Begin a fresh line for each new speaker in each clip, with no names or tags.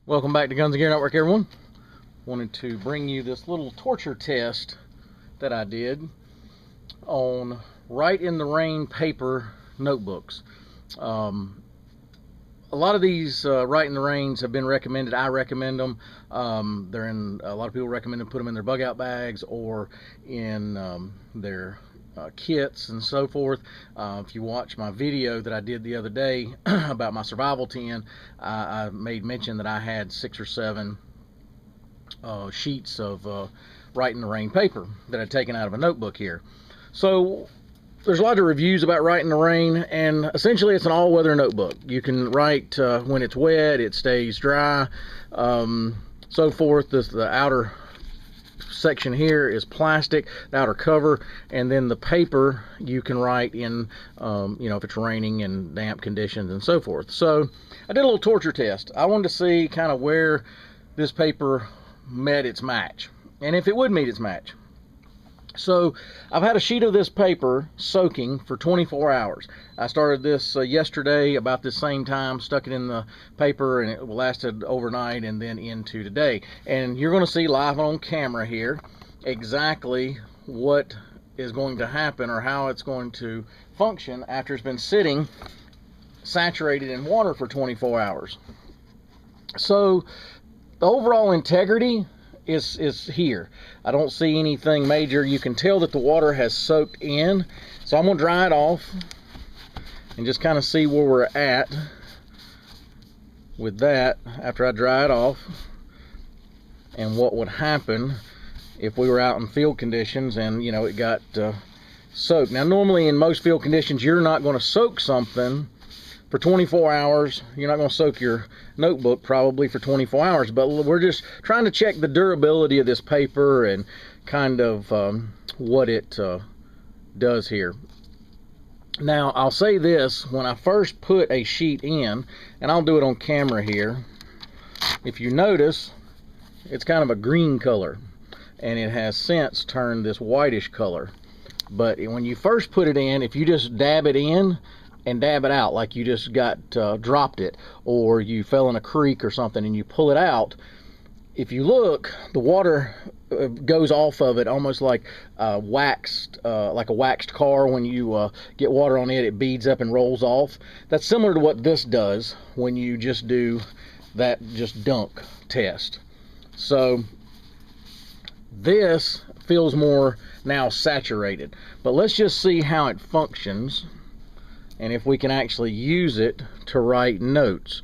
Welcome back to Guns and Gear Network, everyone. Wanted to bring you this little torture test that I did on Rite in the Rain paper notebooks. A lot of these Rite in the Rains have been recommended. I recommend them. They're in, a lot of people recommend to put them in their bug out bags or in their kits and so forth. If you watch my video that I did the other day about my survival tin, I made mention that I had 6 or 7 sheets of Rite in the Rain paper that I'd taken out of a notebook here. So there's a lot of reviews about Rite in the Rain, and essentially it's an all-weather notebook. You can write when it's wet, it stays dry, so forth. The outer section here is plastic, the outer cover, and then the paper you can write in, if it's raining and damp conditions and so forth. So I did a little torture test. I wanted to see kind of where this paper met its match, and if it would meet its match. So I've had a sheet of this paper soaking for 24 hours. I started this yesterday about this same time, stuck it in the paper, and it lasted overnight and then into today. And you're going to see live on camera here exactly what is going to happen or how it's going to function after it's been sitting saturated in water for 24 hours. So the overall integrity is here. I don't see anything major. You can tell that the water has soaked in, so I'm gonna dry it off and just kind of see where we're at with that after I dry it off, and what would happen if we were out in field conditions and it got soaked. Now normally in most field conditions you're not going to soak something for 24 hours. You're not going to soak your notebook probably for 24 hours, but we're just trying to check the durability of this paper and kind of what it does here. Now I'll say this, when I first put a sheet in, and I'll do it on camera here, if you notice it's kind of a green color and it has since turned this whitish color. But when you first put it in, if you just dab it in and dab it out like you just got dropped it, or you fell in a creek or something and you pull it out, if you look, the water goes off of it almost like a waxed car. When you get water on it, it beads up and rolls off. That's similar to what this does when you just do that just dunk test. So this feels more now saturated, but let's just see how it functions and if we can actually use it to write notes.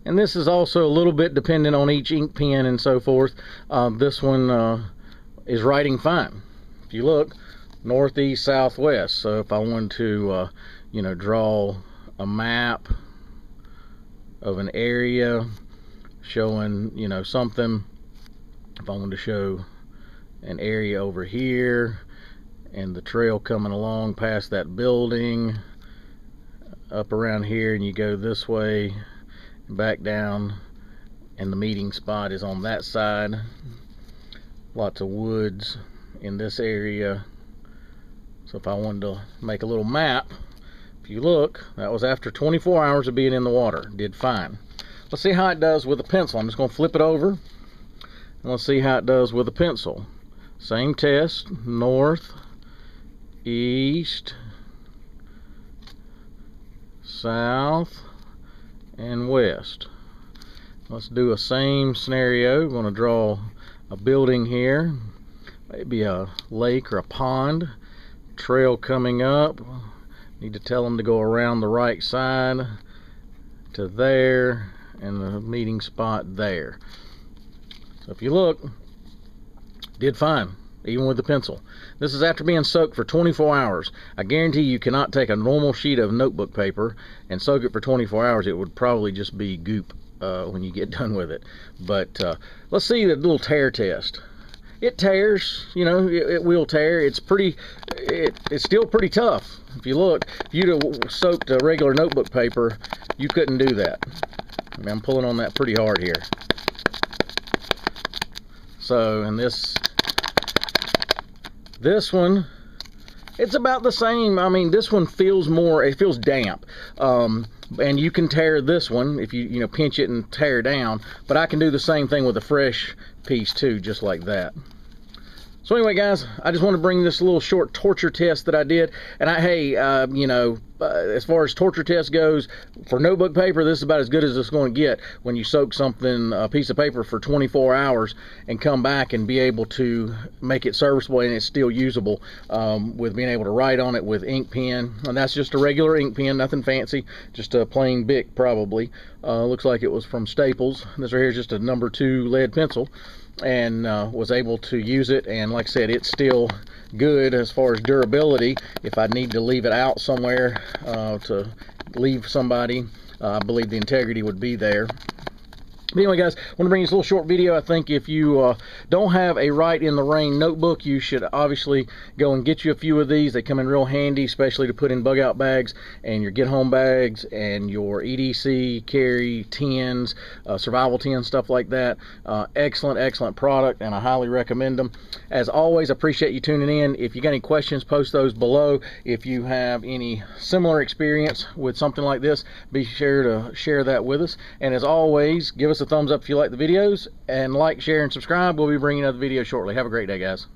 And this is also a little bit dependent on each ink pen and so forth. This one is writing fine. If you look, northeast, southwest. So if I wanted to, draw a map of an area showing, something. If I wanted to show an area over here and the trail coming along past that building up around here, and you go this way back down, and the meeting spot is on that side. Lots of woods in this area. So if I wanted to make a little map, if you look, that was after 24 hours of being in the water. Did fine. Let's see how it does with a pencil. I'm just going to flip it over and let's see how it does with a pencil. Same test, north, east, south, and west. Let's do a same scenario. I'm going to draw a building here, maybe a lake or a pond, trail coming up. Need to tell them to go around the right side to there, and the meeting spot there. So if you look, did fine even with the pencil. This is after being soaked for 24 hours. I guarantee you cannot take a normal sheet of notebook paper and soak it for 24 hours. It would probably just be goop when you get done with it. But let's see the little tear test. It tears, it will tear. It's still pretty tough. If you look, if you'd have soaked a regular notebook paper, you couldn't do that. I mean, I'm pulling on that pretty hard here. So, and this one, it's about the same. I mean, this one feels more, it feels damp. And you can tear this one if you pinch it and tear down, but I can do the same thing with a fresh piece too, just like that. So anyway, guys, I just want to bring this little short torture test that I did. And hey, as far as torture test goes, for notebook paper, this is about as good as it's going to get when you soak something, a piece of paper, for 24 hours and come back and be able to make it serviceable and it's still usable, with being able to write on it with ink pen. And that's just a regular ink pen, nothing fancy, just a plain Bic probably. Looks like it was from Staples. This right here is just a number 2 lead pencil, and was able to use it, and like I said, it's still good as far as durability. If I need to leave it out somewhere to leave somebody, I believe the integrity would be there. But anyway, guys, I want to bring you this little short video. I think if you don't have a Rite in the Rain notebook, you should obviously go and get you a few of these. They come in real handy, especially to put in bug out bags and your get home bags and your EDC carry tins, survival tins, stuff like that. Excellent product, and I highly recommend them. As always, I appreciate you tuning in. If you got any questions, post those below. If you have any similar experience with something like this, be sure to share that with us. And as always, give us a thumbs up if you like the videos, and like, share, and subscribe. We'll be bringing another video shortly. Have a great day, guys.